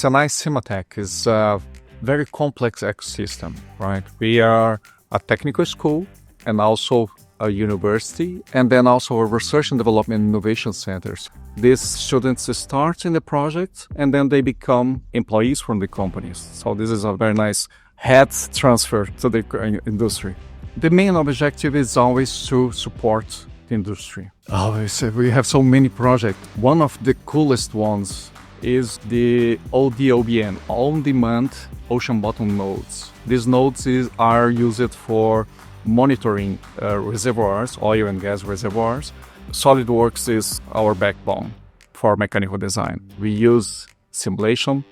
SENAI CIMATEC is a very complex ecosystem, right? We are a technical school and also a university, and then also a research and development innovation centers. These students start in the project and then they become employees from the companies. So this is a very nice head transfer to the industry. The main objective is always to support the industry. Always, we have so many projects. One of the coolest ones is the ODOBN, on-demand ocean bottom nodes. These nodes are used for monitoring reservoirs, oil and gas reservoirs. SOLIDWORKS is our backbone for mechanical design. We use simulation,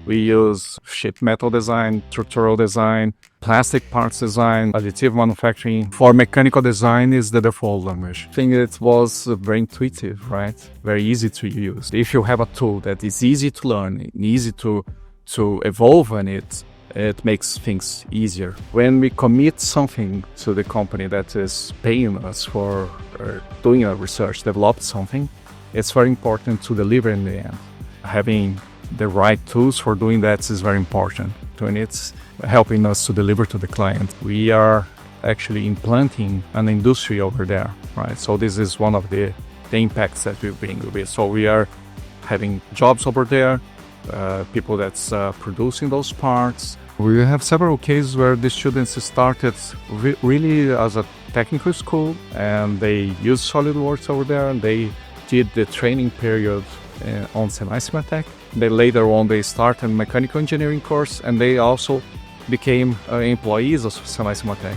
we use sheet metal design, structural design, plastic parts design, additive manufacturing. For mechanical design is the default language. I think it was very intuitive, right? Very easy to use. If you have a tool that is easy to learn, easy to evolve on it makes things easier. When we commit something to the company that is paying us for doing a research, develop something, it's very important to deliver in the end. Having the right tools for doing that is very important. And it's helping us to deliver to the client. We are actually implanting an industry over there, right? So this is one of the impacts that we bring with it. So we are having jobs over there, people that's producing those parts. We have several cases where the students started really as a technical school and they used SOLIDWORKS over there and they did the training period on SENAI CIMATEC. Then later on they started a mechanical engineering course and they also became employees of SENAI CIMATEC.